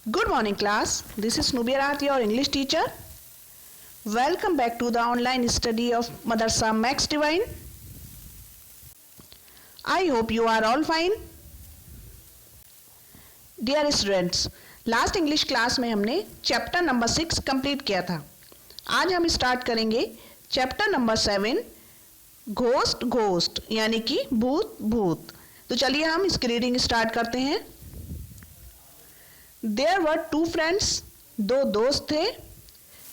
Good morning, class. This is Nubia Rahat, your English teacher. Welcome back to the online study of Madrasa Max Divine. I hope you are all fine. Dear students, last English class में हमने chapter number 6 complete किया था. आज हम start करेंगे chapter number 7 ghost ghost यानी कि भूत भूत. तो चलिए हम इसकी रीडिंग स्टार्ट करते हैं. देयर वर टू फ्रेंड्स, दो दोस्त थे,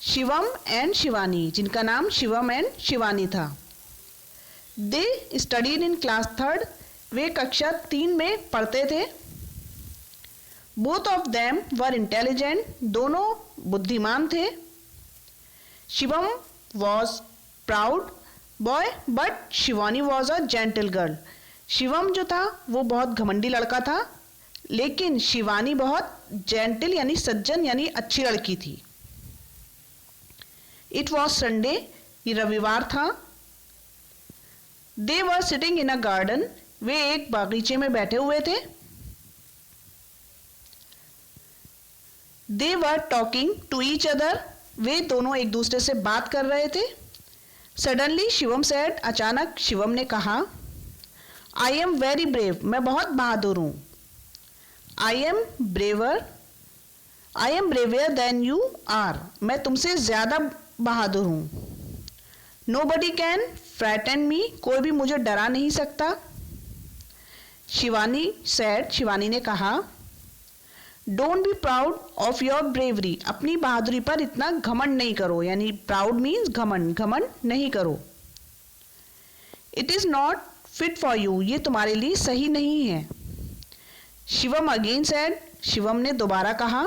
शिवम एंड शिवानी, जिनका नाम शिवम एंड शिवानी था. दे स्टडीड इन क्लास 3, वे कक्षा 3 में पढ़ते थे. Both of them were intelligent, दोनों बुद्धिमान थे. Shivam was proud boy but Shivani was a gentle girl. Shivam जो था वो बहुत घमंडी लड़का था, लेकिन शिवानी बहुत जेंटल यानी सज्जन यानी अच्छी लड़की थी. इट वॉज संडे, ये रविवार था. दे were sitting in a garden, वे एक बागीचे में बैठे हुए थे. They were talking to each other, वे दोनों एक दूसरे से बात कर रहे थे. सडनली शिवम सेड, अचानक शिवम ने कहा, आई एम वेरी ब्रेव, मैं बहुत बहादुर हूं. I am braver than you are, मैं तुमसे ज्यादा बहादुर हूं. नो बडी कैन फ्रैटन मी, कोई भी मुझे डरा नहीं सकता. शिवानी सेड, शिवानी ने कहा, don't be proud of your bravery, अपनी बहादुरी पर इतना घमंड नहीं करो, यानी प्राउड मीन्स घमंड, घमंड नहीं करो. It is not fit for you, ये तुम्हारे लिए सही नहीं है. शिवम अगेन सेड, शिवम ने दोबारा कहा,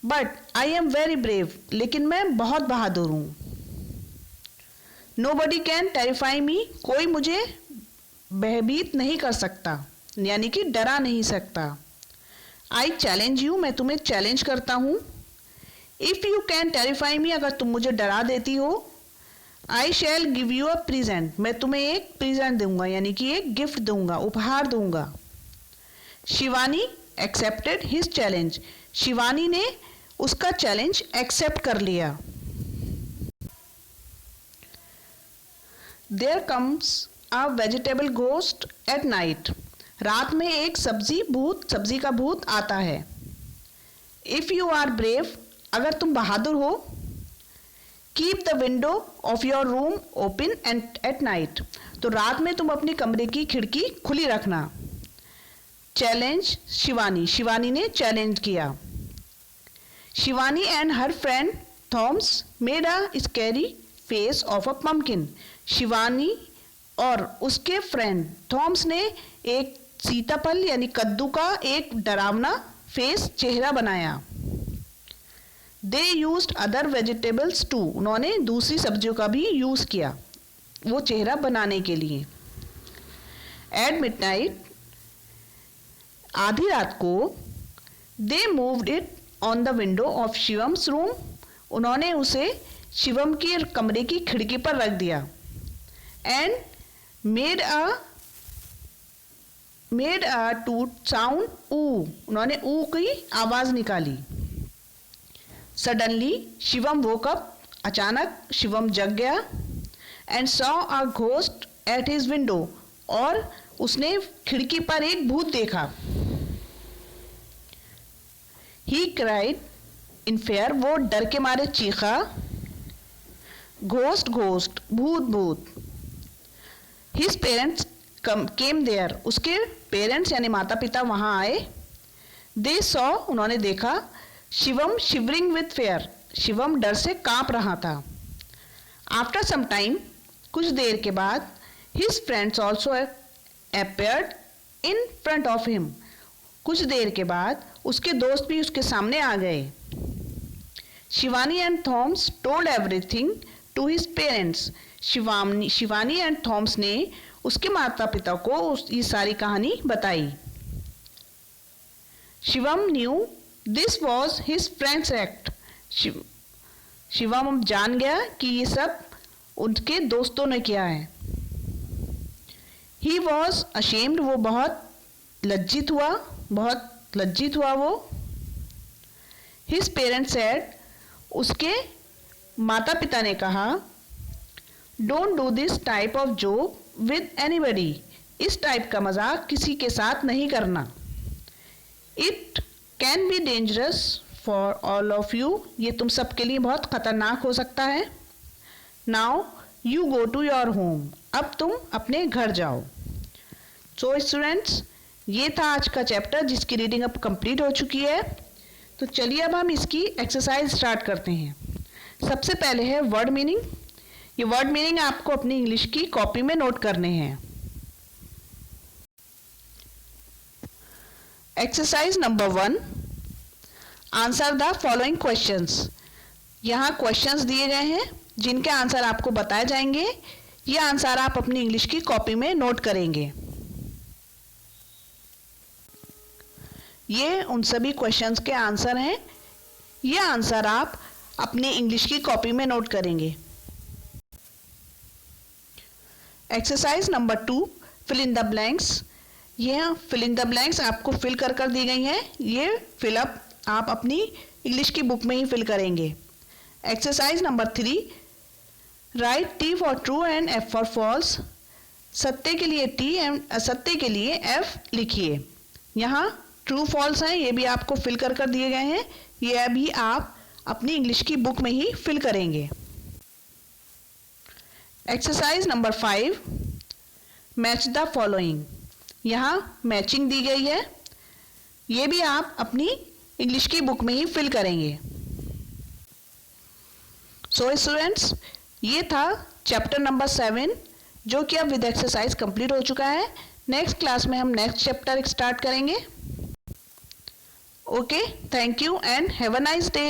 but I am very brave, लेकिन मैं बहुत बहादुर हूं. नो बडी कैन टेरिफाई मी, कोई मुझे भयभीत नहीं कर सकता, यानी कि डरा नहीं सकता. आई चैलेंज यू, मैं तुम्हें चैलेंज करता हूं. If you can terrify me, अगर तुम मुझे डरा देती हो. I shall give you a present, मैं तुम्हें एक प्रेजेंट दूंगा, यानी कि एक गिफ्ट दूंगा, उपहार दूंगा. Shivani accepted his challenge, Shivani ने उसका चैलेंज एक्सेप्ट कर लिया. There comes a vegetable ghost at night, रात में एक सब्जी का भूत आता है. इफ यू आर ब्रेव, अगर तुम बहादुर हो. Keep the window of your room open and at night, तो रात में तुम अपने कमरे की खिड़की खुली रखना. चैलेंज शिवानी, शिवानी ने चैलेंज किया. Shivani and her friend Thoms made a scary face of a pumpkin, Shivani और उसके फ्रेंड थॉम्स ने एक सीताफल यानी कद्दू का एक डरावना फेस चेहरा बनाया. They used other vegetables too, उन्होंने दूसरी सब्जियों का भी यूज किया वो चेहरा बनाने के लिए. एट मिडनाइट, आधी रात को, they moved it on the window of Shivam's room, उन्होंने उसे शिवम के कमरे की खिड़की पर रख दिया. एंड मेड अ टूट साउंड ऊ, उन्होंने ऊ की आवाज निकाली. सडनली शिवम वोक अप, अचानक शिवम जग गया. And saw a ghost at his window, और उसने खिड़की पर एक भूत देखा. ही क्राइड इन फेयर, वो डर के मारे चीखा, घोस्ट घोस्ट, भूत भूत. हिज पेरेंट्स केम देयर, उसके पेरेंट्स यानी माता पिता वहां आए. दे सॉ, उन्होंने देखा, Shivam shivering with fair, Shivam डर से कांप रहा था. आफ्टर सम टाइम, कुछ देर के बाद, his friends also appeared in front of him, कुछ देर के बाद उसके दोस्त भी उसके सामने आ गए. Shivani and Thomas told everything to his parents, Shivani and Thomas ने उसके माता पिता को ये सारी कहानी बताई. Shivam knew this was his friends act, Shivam जान गया कि ये सब उनके दोस्तों ने किया है. ही वॉज अशेम्ड, वो बहुत लज्जित हुआ वो. हिज पेरेंट्स सेड, उसके माता पिता ने कहा, don't do this type of joke with anybody, इस टाइप का मजाक किसी के साथ नहीं करना। It can be dangerous for all of you, ये तुम सबके लिए बहुत खतरनाक हो सकता है। Now you go to your home, अब तुम अपने घर जाओ। सो स्टूडेंट्स, ये था आज का चैप्टर जिसकी रीडिंग अब कंप्लीट हो चुकी है। तो चलिए अब हम इसकी एक्सरसाइज स्टार्ट करते हैं। सबसे पहले है वर्ड मीनिंग। ये वर्ड मीनिंग आपको अपनी इंग्लिश की कॉपी में नोट करने हैं। Exercise number 1, answer the following questions. यहाँ क्वेश्चंस दिए गए हैं जिनके आंसर आपको बताए जाएंगे। ये आंसर आप अपनी इंग्लिश की कॉपी में नोट करेंगे। ये उन सभी क्वेश्चंस के आंसर हैं। ये आंसर आप अपनी इंग्लिश की कॉपी में नोट करेंगे। Exercise number 2, fill in the blanks. ये फिल इन द ब्लैंक्स आपको फिल कर दी गई हैं। ये फिलअप आप अपनी इंग्लिश की बुक में ही फिल करेंगे। Exercise number 3, write T for true and F for false. सत्य के लिए टी एंड असत्य के लिए एफ लिखिए। यहाँ ट्रू फॉल्स हैं, ये भी आपको फिल कर दिए गए हैं। ये भी आप अपनी इंग्लिश की बुक में ही फिल करेंगे। Exercise number 5, match the following. यहाँ मैचिंग दी गई है। ये भी आप अपनी इंग्लिश की बुक में ही फिल करेंगे। सो स्टूडेंट्स, ये था चैप्टर नंबर 7 जो कि अब विद एक्सरसाइज कंप्लीट हो चुका है। नेक्स्ट क्लास में हम नेक्स्ट चैप्टर स्टार्ट करेंगे। Okay, thank you and have a nice day.